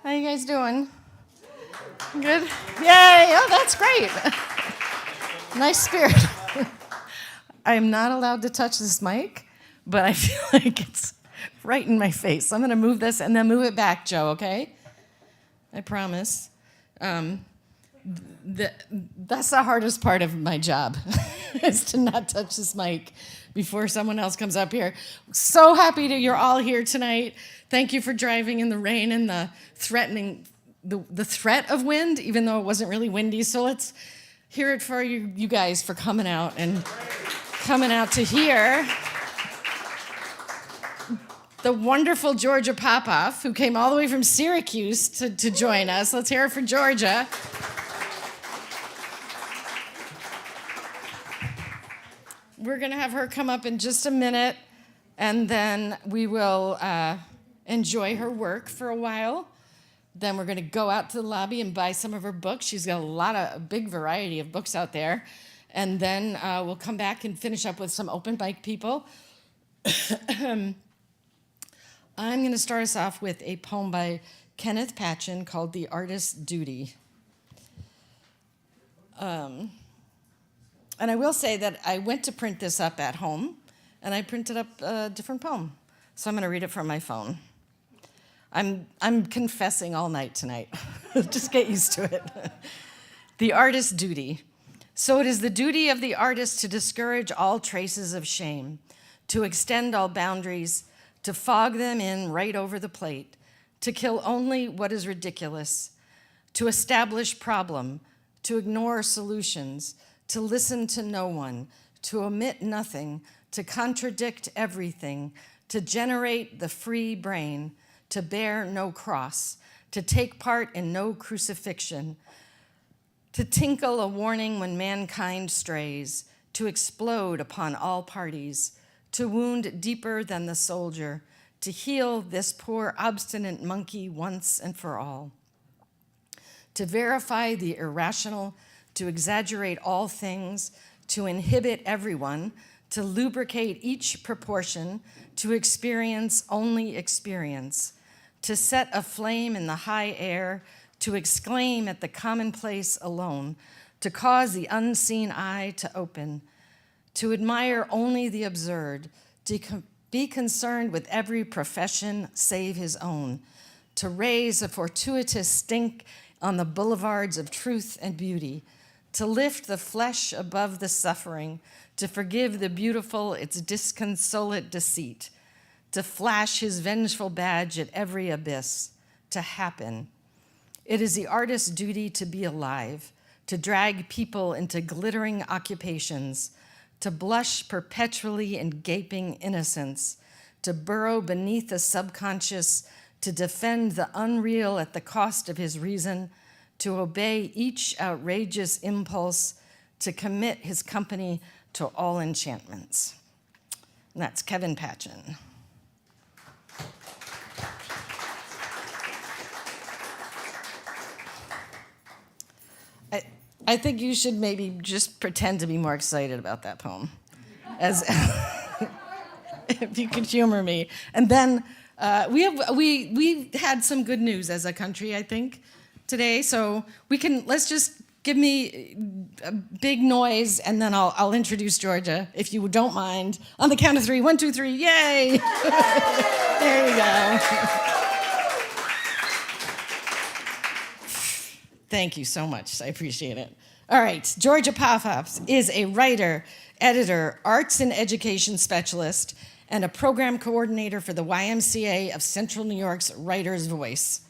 How you guys doing? Good? Yay! Oh, that's great. Nice spirit. I am not allowed to touch this mic, but I feel like it's right in my face. I'm going to move this and then move it back, Joe, okay? I promise. That's the hardest part of my job, is to not touch this mic before someone else comes up here. So happy that you're all here tonight. Thank you for driving in the rain and the threat of wind, even though it wasn't really windy. So let's hear it for you guys for coming out to hear the wonderful Georgia Popoff, who came all the way from Syracuse to join us. Let's hear it for Georgia. We're going to have her come up in just a minute, and then we will enjoy her work for a while. Then we're going to go out to the lobby and buy some of her books. She's got a big variety of books out there. And then we'll come back and finish up with some open mic people. I'm going to start us off with a poem by Kenneth Patchen called The Artist's Duty. And I will say that I went to print this up at home, and I printed up a different poem. So I'm going to read it from my phone. I'm confessing all night tonight. Just get used to it. The Artist's Duty. So it is the duty of the artist to discourage all traces of shame, to extend all boundaries, to fog them in right over the plate, to kill only what is ridiculous, to establish problem, to ignore solutions, to listen to no one, to omit nothing, to contradict everything, to generate the free brain, to bear no cross, to take part in no crucifixion, to tinkle a warning when mankind strays, to explode upon all parties, to wound deeper than the soldier, to heal this poor obstinate monkey once and for all, to verify the irrational, to exaggerate all things, to inhibit everyone, to lubricate each proportion, to experience only experience, to set a flame in the high air, to exclaim at the commonplace alone, to cause the unseen eye to open, to admire only the absurd, to be concerned with every profession save his own, to raise a fortuitous stink on the boulevards of truth and beauty, to lift the flesh above the suffering, to forgive the beautiful its disconsolate deceit, to flash his vengeful badge at every abyss, to happen. It is the artist's duty to be alive, to drag people into glittering occupations, to blush perpetually in gaping innocence, to burrow beneath the subconscious, to defend the unreal at the cost of his reason, to obey each outrageous impulse, to commit his company to all enchantments. And that's Kevin Patchen. I think you should maybe just pretend to be more excited about that poem, as if you could humor me. And then we had some good news as a country, I think, today. So let's just give me a big noise, and then I'll introduce Georgia, if you don't mind. On the count of 3, 1, 2, 3, yay! There you go. Thank you so much. I appreciate it. All right. Georgia Popoff is a writer, editor, arts and education specialist, and a program coordinator for the YMCA of Central New York's Writer's Voice.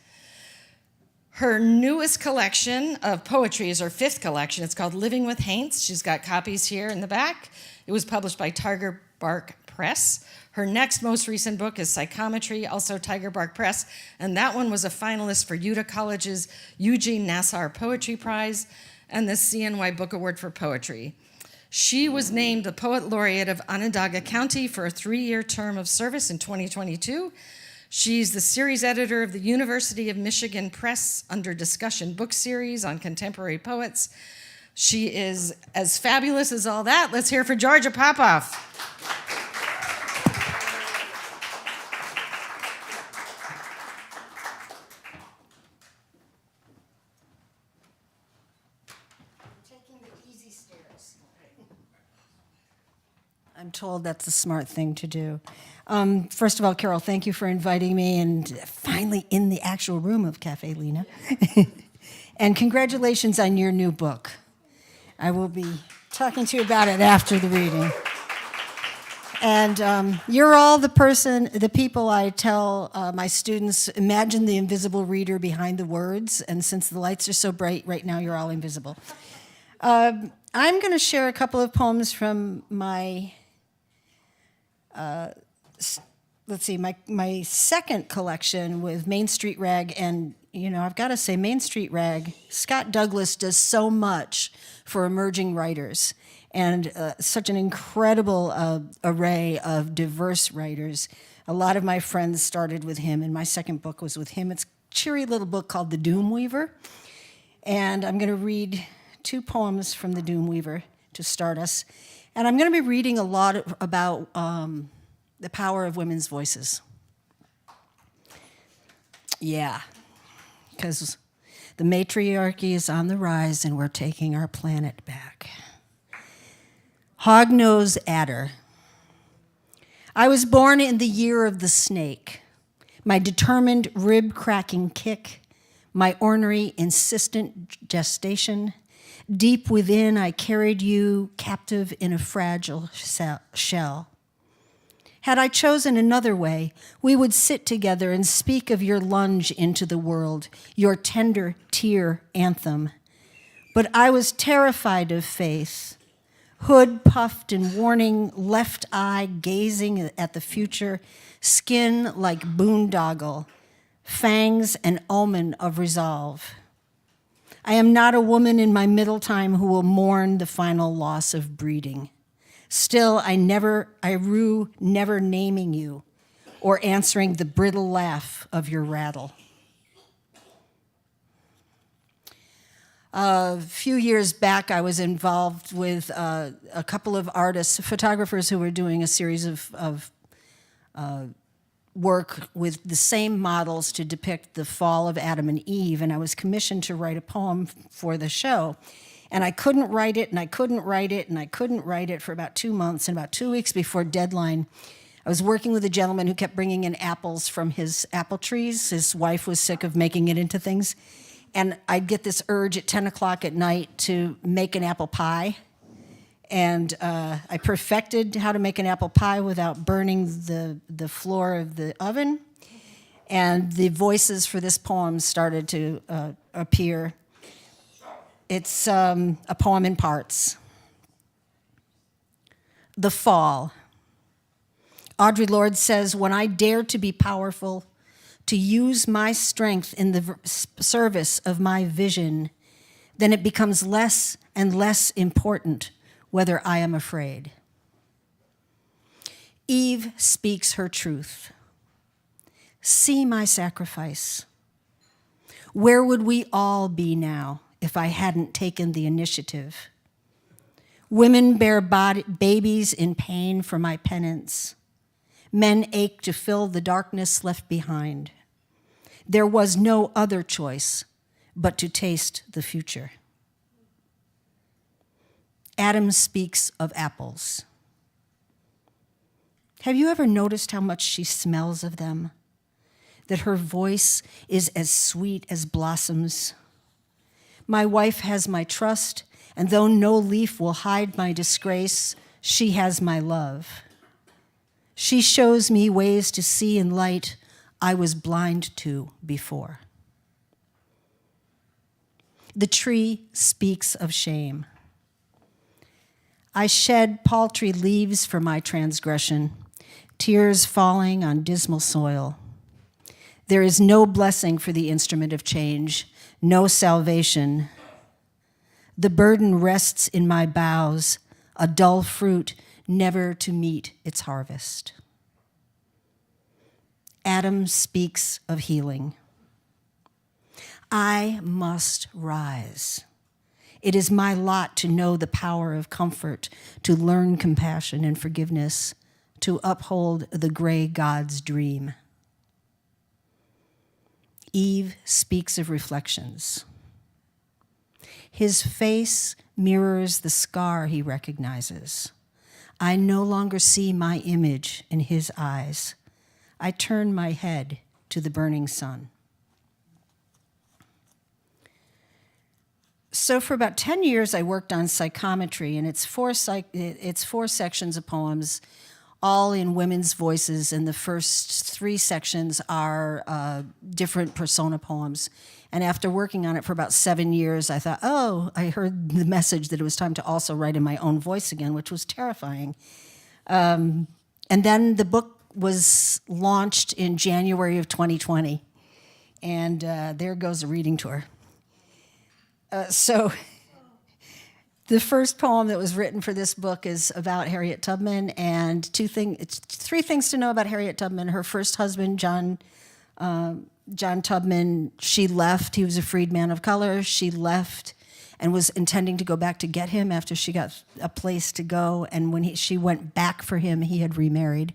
Her newest collection of poetry is her 5th collection. It's called Living with Haints. She's got copies here in the back. It was published by Tiger Bark Press. Her next most recent book is Psychometry, also Tiger Bark Press, and that one was a finalist for Utah College's Eugene Nassar Poetry Prize and the CNY Book Award for Poetry. She was named the Poet Laureate of Onondaga County for a 3-year term of service in 2022. She's the series editor of the University of Michigan Press Under Discussion book series on contemporary poets. She is as fabulous as all that. Let's hear for Georgia Popoff. I'm told that's a smart thing to do. First of all, Carol, thank you for inviting me and finally in the actual room of Caffe, Lena. And congratulations on your new book. I will be talking to you about it after the reading. And you're all the people I tell my students, imagine the invisible reader behind the words, and since the lights are so bright right now, you're all invisible. I'm going to share a couple of poems from my, my second collection with Main Street Rag, and I've got to say, Main Street Rag, Scott Douglas does so much for emerging writers, and such an incredible array of diverse writers. A lot of my friends started with him, and my second book was with him. It's a cheery little book called The Doom Weaver, and I'm going to read 2 poems from The Doom Weaver to start us. And I'm going to be reading a lot about the power of women's voices. Yeah, because the matriarchy is on the rise and we're taking our planet back. Hognose Adder. I was born in the year of the snake. My determined rib-cracking kick, my ornery, insistent gestation. Deep within, I carried you captive in a fragile shell. Had I chosen another way, we would sit together and speak of your lunge into the world, your tender tear anthem. But I was terrified of faith, hood puffed and warning, left eye gazing at the future, skin like boondoggle, fangs an omen of resolve. I am not a woman in my middle time who will mourn the final loss of breeding. Still, I rue never naming you or answering the brittle laugh of your rattle. A few years back, I was involved with a couple of artists, photographers who were doing a series of work with the same models to depict the fall of Adam and Eve, and I was commissioned to write a poem for the show. And I couldn't write it, and I couldn't write it, and I couldn't write it for about 2 months. And about 2 weeks before deadline, I was working with a gentleman who kept bringing in apples from his apple trees. His wife was sick of making it into things. And I'd get this urge at 10 o'clock at night to make an apple pie. And I perfected how to make an apple pie without burning the floor of the oven. And the voices for this poem started to appear. It's a poem in parts. The Fall. Audre Lorde says, when I dare to be powerful, to use my strength in the service of my vision, then it becomes less and less important whether I am afraid. Eve speaks her truth. See my sacrifice. Where would we all be now if I hadn't taken the initiative? Women bear babies in pain for my penance. Men ache to fill the darkness left behind. There was no other choice but to taste the future. Adam speaks of apples. Have you ever noticed how much she smells of them? That her voice is as sweet as blossoms. My wife has my trust, and though no leaf will hide my disgrace, she has my love. She shows me ways to see in light I was blind to before. The tree speaks of shame. I shed paltry leaves for my transgression, tears falling on dismal soil. There is no blessing for the instrument of change, no salvation. The burden rests in my boughs, a dull fruit never to meet its harvest. Adam speaks of healing. I must rise. It is my lot to know the power of comfort, to learn compassion and forgiveness, to uphold the gray God's dream. Eve speaks of reflections. His face mirrors the scar he recognizes. I no longer see my image in his eyes. I turn my head to the burning sun. So for about 10 years, I worked on psychometry, and it's four sections of poems, all in women's voices, and the first 3 sections are different persona poems. And after working on it for about 7 years, I thought, I heard the message that it was time to also write in my own voice again, which was terrifying. And then the book was launched in January of 2020, and there goes a reading tour. So the first poem that was written for this book is about Harriet Tubman, and 3 things to know about Harriet Tubman. Her first husband, John Tubman, she left. He was a freed man of color. She left and was intending to go back to get him after she got a place to go, and when she went back for him, he had remarried.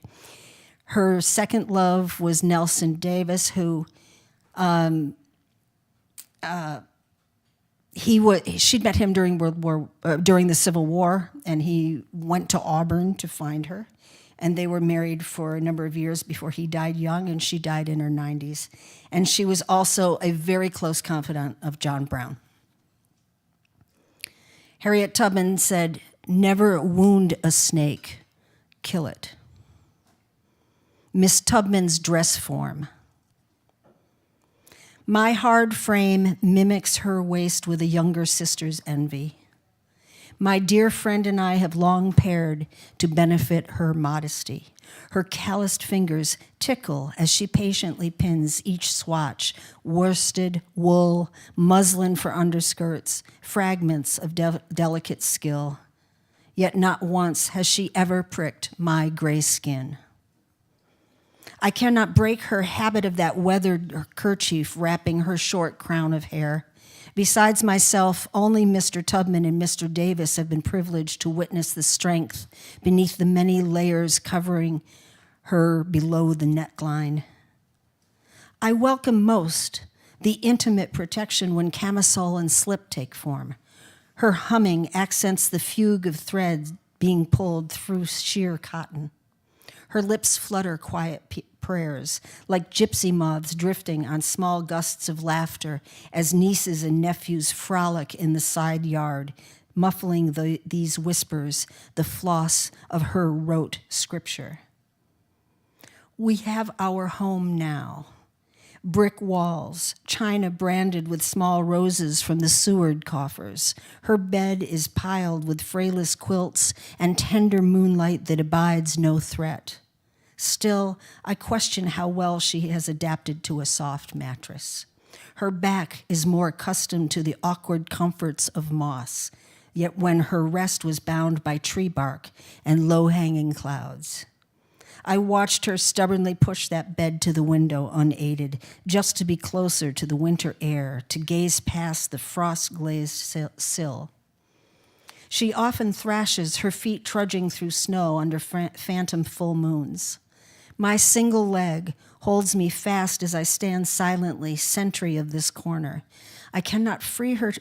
Her second love was Nelson Davis, who she'd met him during during the Civil War, and he went to Auburn to find her, and they were married for a number of years before he died young, and she died in her 90s. And she was also a very close confidant of John Brown. Harriet Tubman said, "Never wound a snake, kill it." Miss Tubman's dress form. My hard frame mimics her waist with a younger sister's envy. My dear friend and I have long paired to benefit her modesty. Her calloused fingers tickle as she patiently pins each swatch, worsted, wool, muslin for underskirts, fragments of delicate skill. Yet not once has she ever pricked my gray skin. I cannot break her habit of that weathered kerchief wrapping her short crown of hair. Besides myself, only Mr. Tubman and Mr. Davis have been privileged to witness the strength beneath the many layers covering her below the neckline. I welcome most the intimate protection when camisole and slip take form. Her humming accents the fugue of threads being pulled through sheer cotton. Her lips flutter quiet prayers, like gypsy moths drifting on small gusts of laughter as nieces and nephews frolic in the side yard, muffling these whispers, the floss of her rote scripture. We have our home now. Brick walls, china branded with small roses from the Seward coffers. Her bed is piled with frailest quilts and tender moonlight that abides no threat. Still, I question how well she has adapted to a soft mattress. Her back is more accustomed to the awkward comforts of moss, yet when her rest was bound by tree bark and low-hanging clouds. I watched her stubbornly push that bed to the window unaided, just to be closer to the winter air, to gaze past the frost-glazed sill. She often thrashes, her feet trudging through snow under phantom full moons. My single leg holds me fast as I stand silently, sentry of this corner. I cannot free her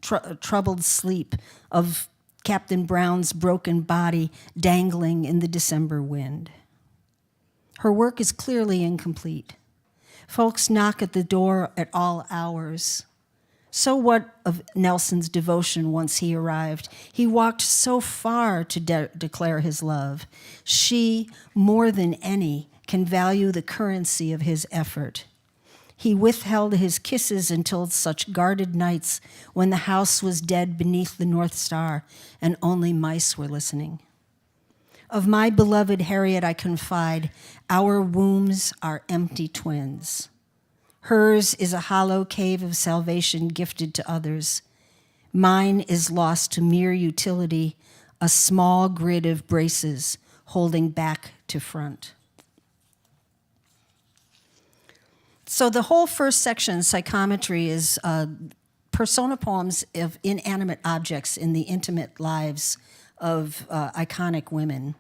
troubled sleep of Captain Brown's broken body dangling in the December wind. Her work is clearly incomplete. Folks knock at the door at all hours. So what of Nelson's devotion once he arrived? He walked so far to declare his love. She, more than any, can value the currency of his effort. He withheld his kisses until such guarded nights when the house was dead beneath the North Star and only mice were listening. Of my beloved Harriet I confide, our wombs are empty twins. Hers is a hollow cave of salvation gifted to others. Mine is lost to mere utility, a small grid of braces holding back to front. So the whole first section, psychometry, is persona poems of inanimate objects in the intimate lives of iconic women,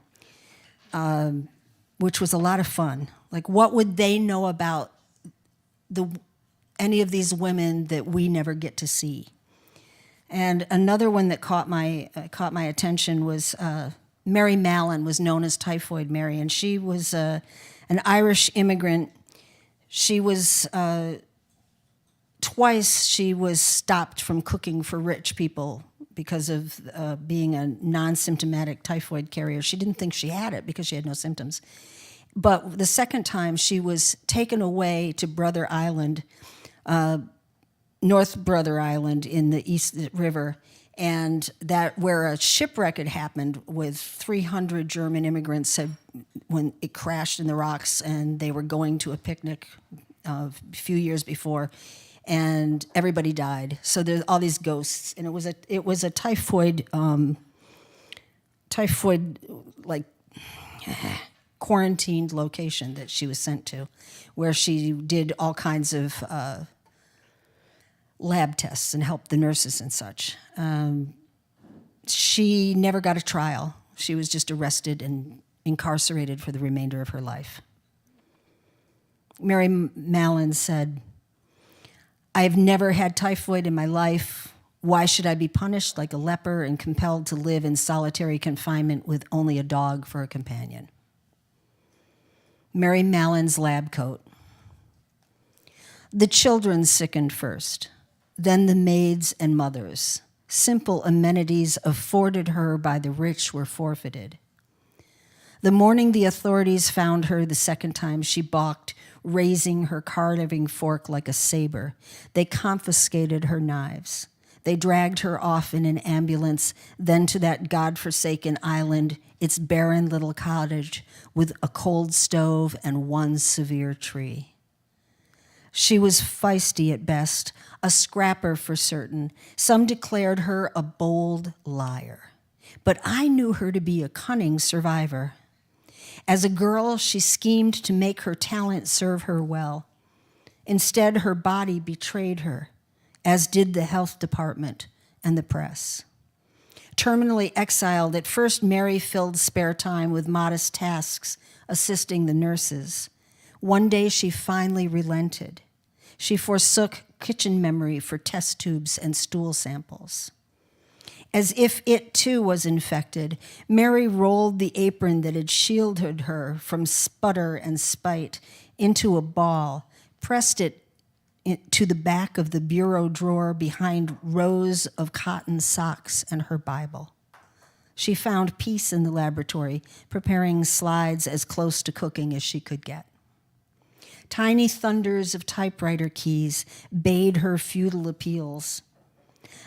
which was a lot of fun. Like, what would they know about any of these women that we never get to see? And another one that caught my attention was Mary Mallon was known as Typhoid Mary, and she was an Irish immigrant. She was twice she was stopped from cooking for rich people because of being a non-symptomatic typhoid carrier. She didn't think she had it because she had no symptoms. But the second time, she was taken away to Brother Island, North Brother Island in the East River, and that where a shipwreck had happened with 300 German immigrants when it crashed in the rocks, and they were going to a picnic a few years before, and everybody died. So there's all these ghosts, and it was a typhoid like quarantined location that she was sent to, where she did all kinds of lab tests and helped the nurses and such. She never got a trial. She was just arrested and incarcerated for the remainder of her life. Mary Mallon said, "I have never had typhoid in my life. Why should I be punished like a leper and compelled to live in solitary confinement with only a dog for a companion?" Mary Mallon's lab coat. The children sickened first, then the maids and mothers. Simple amenities afforded her by the rich were forfeited. The morning the authorities found her the second time, she balked, raising her carving fork like a saber. They confiscated her knives. They dragged her off in an ambulance, then to that godforsaken island, its barren little cottage with a cold stove and one severe tree. She was feisty at best, a scrapper for certain. Some declared her a bold liar. But I knew her to be a cunning survivor. As a girl, she schemed to make her talent serve her well. Instead, her body betrayed her, as did the health department and the press. Terminally exiled, at first Mary filled spare time with modest tasks, assisting the nurses. One day she finally relented. She forsook kitchen memory for test tubes and stool samples. As if it too was infected, Mary rolled the apron that had shielded her from sputter and spite into a ball, pressed it to the back of the bureau drawer behind rows of cotton socks and her Bible. She found peace in the laboratory, preparing slides as close to cooking as she could get. Tiny thunders of typewriter keys bade her futile appeals.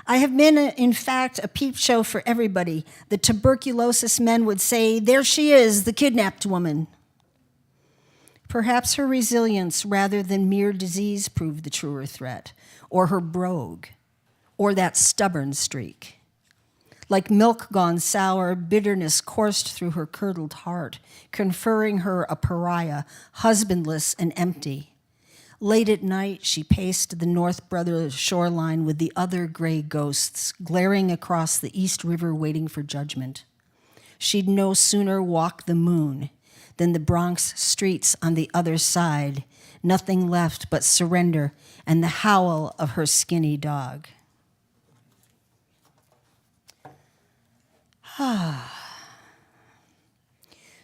I have been, in fact, a peep show for everybody. The tuberculosis men would say, "There she is, the kidnapped woman." Perhaps her resilience rather than mere disease proved the truer threat, or her brogue, or that stubborn streak. Like milk gone sour, bitterness coursed through her curdled heart, conferring her a pariah, husbandless and empty. Late at night, she paced the North Brother shoreline with the other gray ghosts, glaring across the East River waiting for judgment. She'd no sooner walk the moon than the Bronx streets on the other side, nothing left but surrender and the howl of her skinny dog.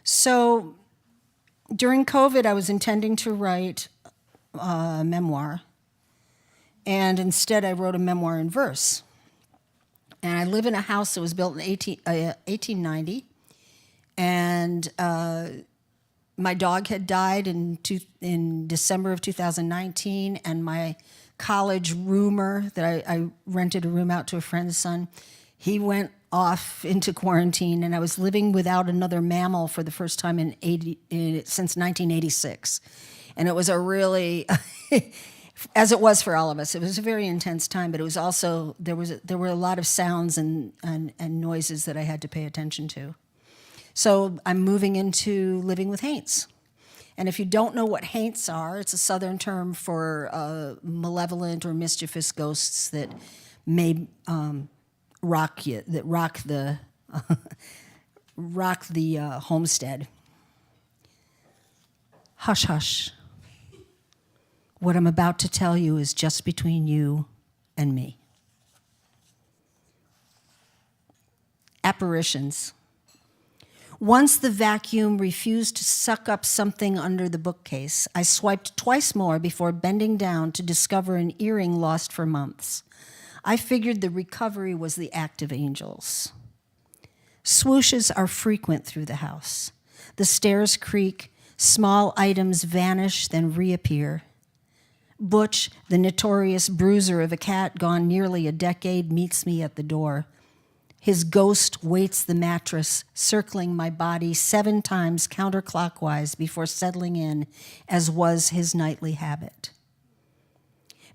So during COVID, I was intending to write a memoir, and instead I wrote a memoir in verse. And I live in a house that was built in 1890, and my dog had died in December of 2019, and my college roomer that I rented a room out to a friend's son, he went off into quarantine, and I was living without another mammal for the first time since 1986. And it was a really, as it was for all of us, it was a very intense time, but it was also, there were a lot of sounds and noises that I had to pay attention to. So I'm moving into living with haints. And if you don't know what haints are, it's a Southern term for malevolent or mischievous ghosts that may rock the homestead. Hush, hush. What I'm about to tell you is just between you and me. Apparitions. Once the vacuum refused to suck up something under the bookcase, I swiped twice more before bending down to discover an earring lost for months. I figured the recovery was the act of angels. Swooshes are frequent through the house. The stairs creak, small items vanish, then reappear. Butch, the notorious bruiser of a cat gone nearly a decade, meets me at the door. His ghost weights the mattress, circling my body 7 times counterclockwise before settling in, as was his nightly habit.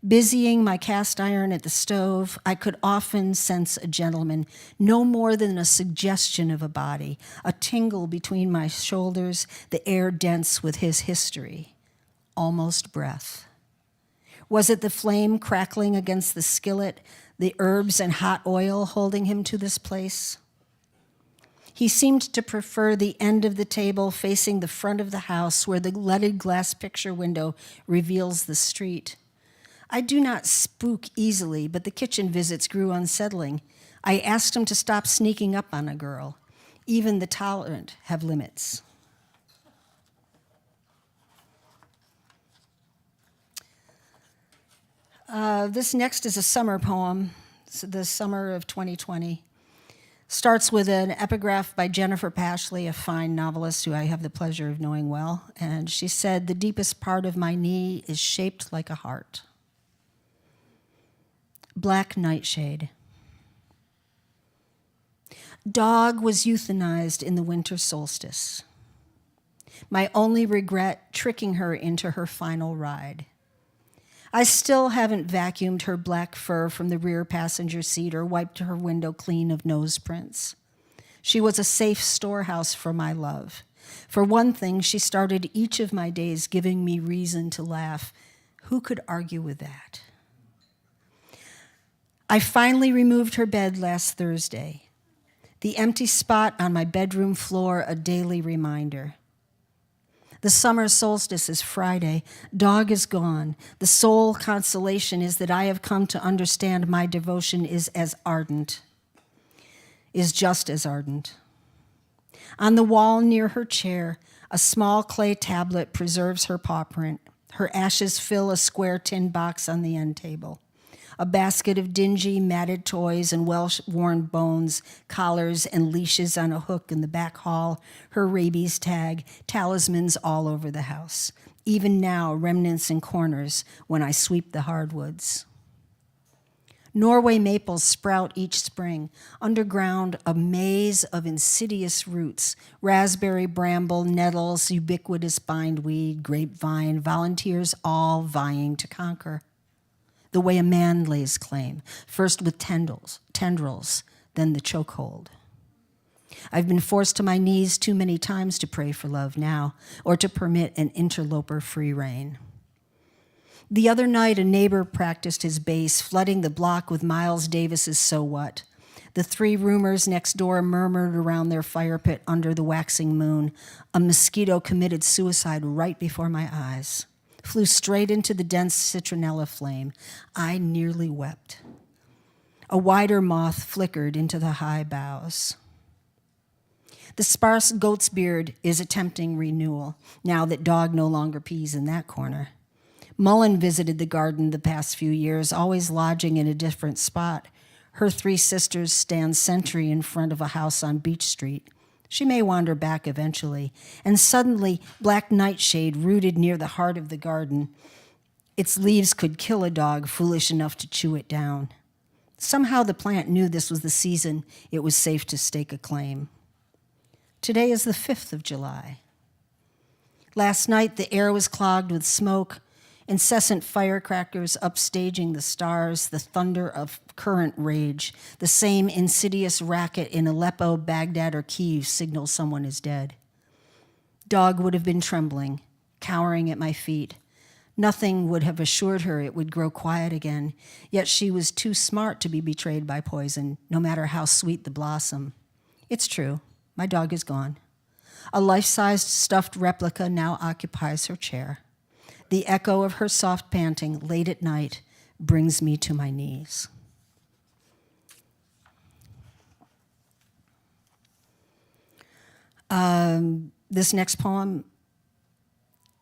Busying my cast iron at the stove, I could often sense a gentleman, no more than a suggestion of a body, a tingle between my shoulders, the air dense with his history, almost breath. Was it the flame crackling against the skillet, the herbs and hot oil holding him to this place? He seemed to prefer the end of the table facing the front of the house where the leaded glass picture window reveals the street. I do not spook easily, but the kitchen visits grew unsettling. I asked him to stop sneaking up on a girl. Even the tolerant have limits. This next is a summer poem, the summer of 2020. Starts with an epigraph by Jennifer Pashley, a fine novelist who I have the pleasure of knowing well. And she said, "The deepest part of my knee is shaped like a heart." Black Nightshade. Dog was euthanized in the winter solstice. My only regret, tricking her into her final ride. I still haven't vacuumed her black fur from the rear passenger seat or wiped her window clean of nose prints. She was a safe storehouse for my love. For one thing, she started each of my days giving me reason to laugh. Who could argue with that? I finally removed her bed last Thursday. The empty spot on my bedroom floor, a daily reminder. The summer solstice is Friday. Dog is gone. The sole consolation is that I have come to understand my devotion is just as ardent. On the wall near her chair, a small clay tablet preserves her paw print. Her ashes fill a square tin box on the end table. A basket of dingy, matted toys and well-worn bones, collars and leashes on a hook in the back hall, her rabies tag, talismans all over the house. Even now, remnants in corners when I sweep the hardwoods. Norway maples sprout each spring. Underground, a maze of insidious roots, raspberry, bramble, nettles, ubiquitous bindweed, grapevine, volunteers all vying to conquer. The way a man lays claim, first with tendrils, then the chokehold. I've been forced to my knees too many times to pray for love now, or to permit an interloper free rein. The other night, a neighbor practiced his bass, flooding the block with Miles Davis's So What. The 3 roomers next door murmured around their fire pit under the waxing moon. A mosquito committed suicide right before my eyes. Flew straight into the dense citronella flame. I nearly wept. A wider moth flickered into the high boughs. The sparse goat's beard is attempting renewal, now that Dog no longer pees in that corner. Mullen visited the garden the past few years, always lodging in a different spot. Her 3 sisters stand sentry in front of a house on Beach Street. She may wander back eventually, and suddenly black nightshade rooted near the heart of the garden. Its leaves could kill a dog foolish enough to chew it down. Somehow the plant knew this was the season it was safe to stake a claim. Today is the 5th of July. Last night the air was clogged with smoke, incessant firecrackers upstaging the stars, the thunder of current rage. The same insidious racket in Aleppo, Baghdad, or Kyiv signals someone is dead. Dog would have been trembling, cowering at my feet. Nothing would have assured her it would grow quiet again, yet she was too smart to be betrayed by poison, no matter how sweet the blossom. It's true, my dog is gone. A life-sized stuffed replica now occupies her chair. The echo of her soft panting late at night brings me to my knees. This next poem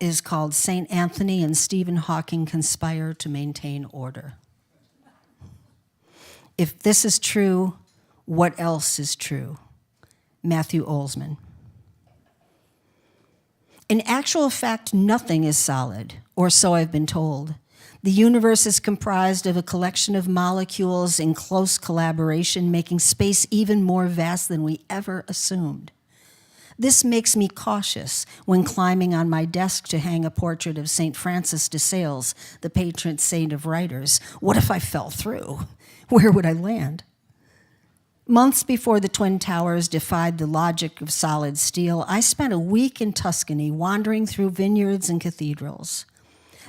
is called St. Anthony and Stephen Hawking Conspire to Maintain Order. If this is true, what else is true? Matthew Olsman. In actual fact, nothing is solid, or so I've been told. The universe is comprised of a collection of molecules in close collaboration, making space even more vast than we ever assumed. This makes me cautious when climbing on my desk to hang a portrait of St. Francis de Sales, the patron saint of writers. What if I fell through? Where would I land? Months before the Twin Towers defied the logic of solid steel, I spent a week in Tuscany wandering through vineyards and cathedrals.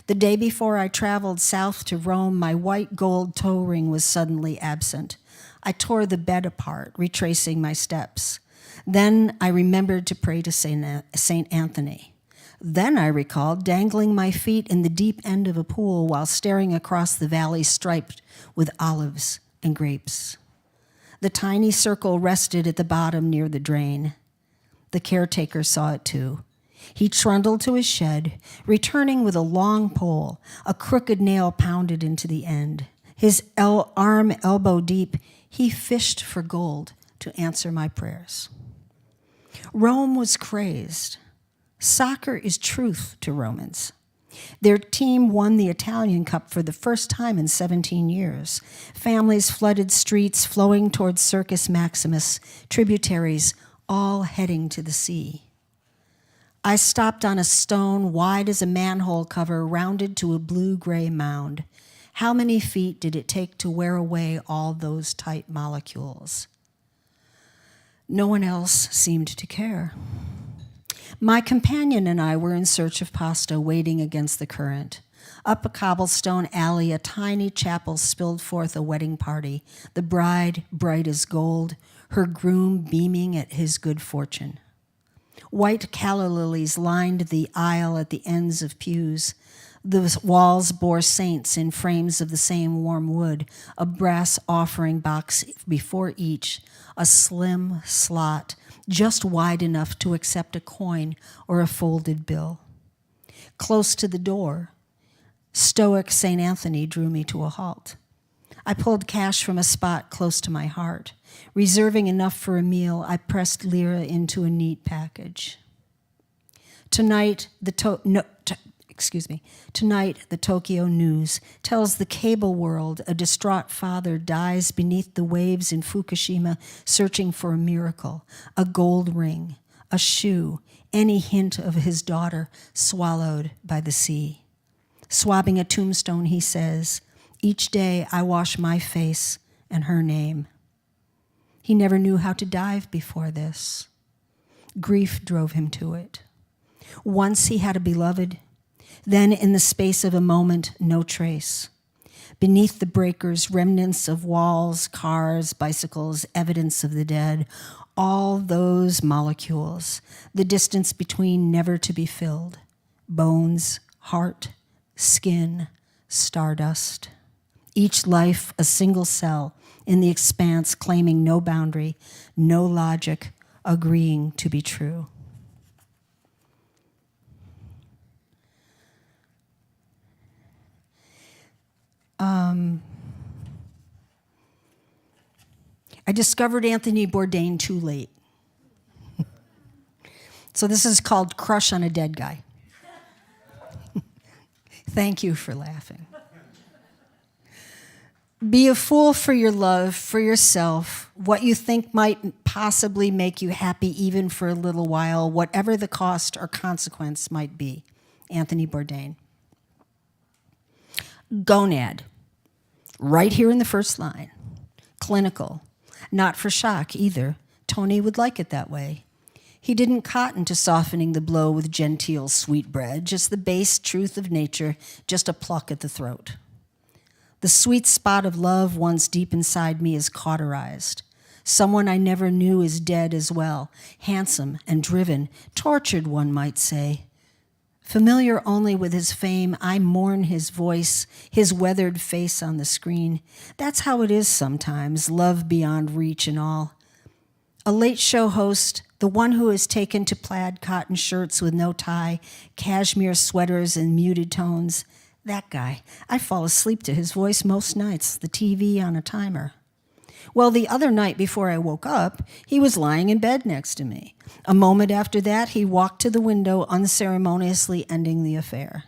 The day before I traveled south to Rome, my white gold toe ring was suddenly absent. I tore the bed apart, retracing my steps. Then I remembered to pray to St. Anthony. Then I recalled dangling my feet in the deep end of a pool while staring across the valley striped with olives and grapes. The tiny circle rested at the bottom near the drain. The caretaker saw it too. He trundled to his shed, returning with a long pole, a crooked nail pounded into the end. His arm elbow deep, he fished for gold to answer my prayers. Rome was crazed. Soccer is truth to Romans. Their team won the Italian Cup for the first time in 17 years. Families flooded streets, flowing towards Circus Maximus, tributaries all heading to the sea. I stopped on a stone wide as a manhole cover, rounded to a blue-gray mound. How many feet did it take to wear away all those tight molecules? No one else seemed to care. My companion and I were in search of pasta, wading against the current. Up a cobblestone alley, a tiny chapel spilled forth a wedding party, the bride bright as gold, her groom beaming at his good fortune. White calla lilies lined the aisle at the ends of pews. The walls bore saints in frames of the same warm wood, a brass offering box before each, a slim slot, just wide enough to accept a coin or a folded bill. Close to the door, stoic St. Anthony drew me to a halt. I pulled cash from a spot close to my heart. Reserving enough for a meal, I pressed lira into a neat package. Tonight, the Tokyo News tells the cable world a distraught father dies beneath the waves in Fukushima searching for a miracle, a gold ring, a shoe, any hint of his daughter swallowed by the sea. Swabbing a tombstone, he says, "Each day I wash my face and her name." He never knew how to dive before this. Grief drove him to it. Once he had a beloved, then in the space of a moment, no trace. Beneath the breakers, remnants of walls, cars, bicycles, evidence of the dead, all those molecules, the distance between never to be filled, bones, heart, skin, stardust. Each life a single cell in the expanse, claiming no boundary, no logic, agreeing to be true. I discovered Anthony Bourdain too late. So this is called Crush on a Dead Guy. Thank you for laughing. Be a fool for your love, for yourself, what you think might possibly make you happy even for a little while, whatever the cost or consequence might be. Anthony Bourdain. Gonad, right here in the first line. Clinical, not for shock either. Tony would like it that way. He didn't cotton to softening the blow with genteel sweetbread, just the base truth of nature, just a pluck at the throat. The sweet spot of love once deep inside me is cauterized. Someone I never knew is dead as well, handsome and driven, tortured, one might say. Familiar only with his fame, I mourn his voice, his weathered face on the screen. That's how it is sometimes, love beyond reach and all. A late show host, The one who is taken to plaid cotton shirts with no tie, cashmere sweaters and muted tones. That guy. I fall asleep to his voice most nights, the TV on a timer. Well, the other night before I woke up, he was lying in bed next to me. A moment after that, he walked to the window, unceremoniously ending the affair.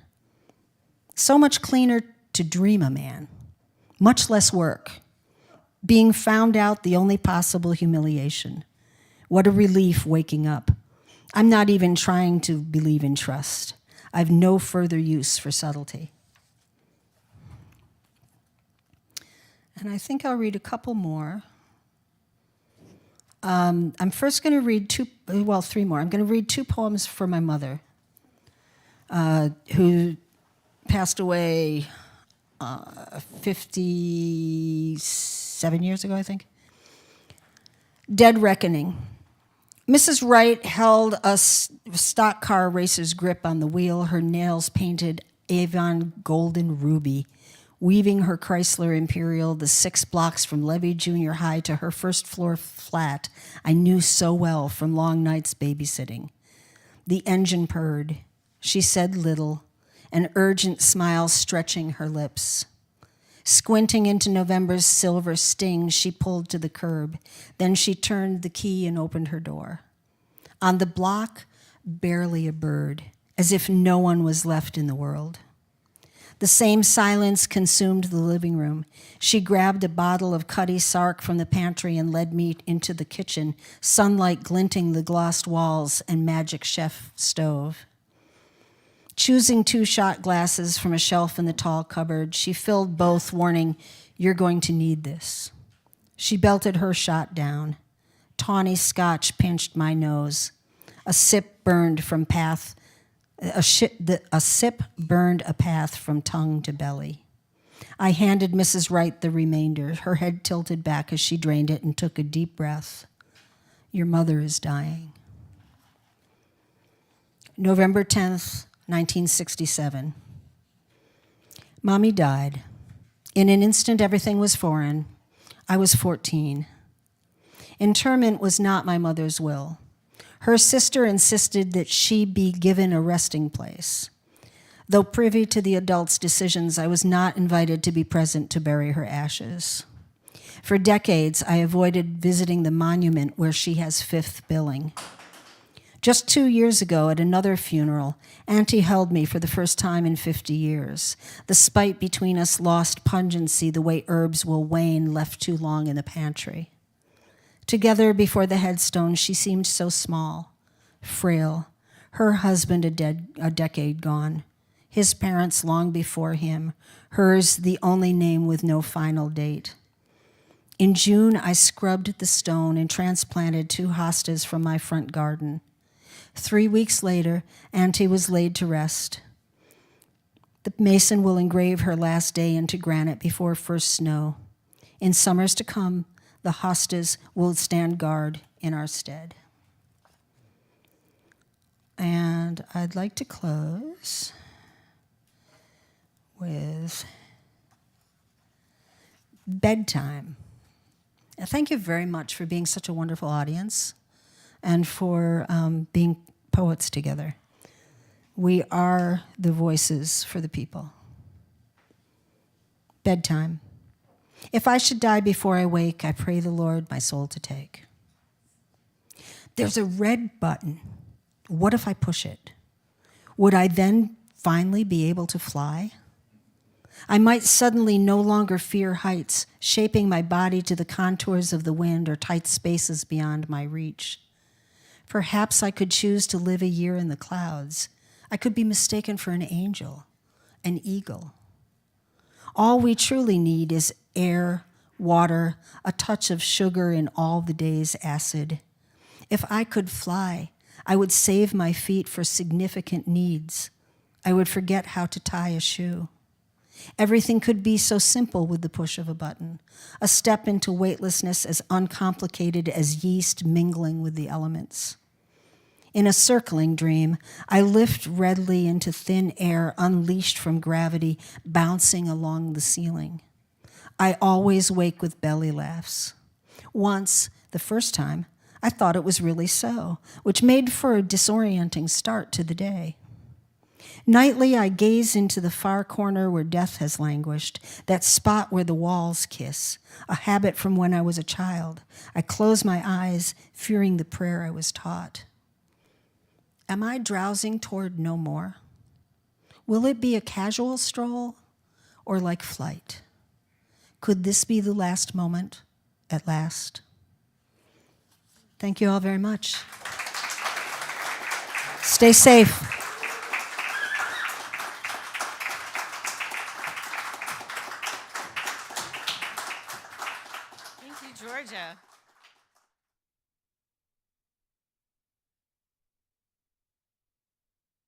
So much cleaner to dream a man. Much less work. Being found out, the only possible humiliation. What a relief waking up. I'm not even trying to believe in trust. I've no further use for subtlety. And I think I'll read a couple more. I'm first going to read three more. I'm going to read two poems for my mother, who passed away 57 years ago, I think. Dead Reckoning. Mrs. Wright held a stock car racer's grip on the wheel, her nails painted Avon golden ruby, weaving her Chrysler Imperial the 6 blocks from Levy Junior High to her first floor flat I knew so well from long nights babysitting. The engine purred. She said little, an urgent smile stretching her lips. Squinting into November's silver sting, she pulled to the curb. Then she turned the key and opened her door. On the block, barely a bird, as if no one was left in the world. The same silence consumed the living room. She grabbed a bottle of Cutty Sark from the pantry and led me into the kitchen, sunlight glinting the glossed walls and magic chef stove. Choosing 2 shot glasses from a shelf in the tall cupboard, she filled both, warning, "You're going to need this." She belted her shot down. Tawny scotch pinched my nose. A sip burned a path from tongue to belly. I handed Mrs. Wright the remainder, her head tilted back as she drained it and took a deep breath. "Your mother is dying." November 10th, 1967. Mommy died. In an instant, everything was foreign. I was 14. Interment was not my mother's will. Her sister insisted that she be given a resting place. Though privy to the adults' decisions, I was not invited to be present to bury her ashes. For decades, I avoided visiting the monument where she has 5th billing. Just 2 years ago, at another funeral, Auntie held me for the first time in 50 years. The spite between us lost pungency the way herbs will wane left too long in the pantry. Together before the headstone, she seemed so small, frail, her husband a decade gone, his parents long before him, hers the only name with no final date. In June, I scrubbed the stone and transplanted 2 hostas from my front garden. 3 weeks later, Auntie was laid to rest. The mason will engrave her last day into granite before first snow. In summers to come, the hostas will stand guard in our stead. And I'd like to close with bedtime. Thank you very much for being such a wonderful audience and for being poets together. We are the voices for the people. Bedtime. If I should die before I wake, I pray the Lord my soul to take. There's a red button. What if I push it? Would I then finally be able to fly? I might suddenly no longer fear heights, shaping my body to the contours of the wind or tight spaces beyond my reach. Perhaps I could choose to live a year in the clouds. I could be mistaken for an angel, an eagle. All we truly need is air, water, a touch of sugar in all the day's acid. If I could fly, I would save my feet for significant needs. I would forget how to tie a shoe. Everything could be so simple with the push of a button, a step into weightlessness as uncomplicated as yeast mingling with the elements. In a circling dream, I lift readily into thin air unleashed from gravity, bouncing along the ceiling. I always wake with belly laughs. Once, the first time, I thought it was really so, which made for a disorienting start to the day. Nightly, I gaze into the far corner where death has languished, that spot where the walls kiss, a habit from when I was a child. I close my eyes, fearing the prayer I was taught. Am I drowsing toward no more? Will it be a casual stroll or like flight? Could this be the last moment at last? Thank you all very much. Stay safe. Thank you, Georgia.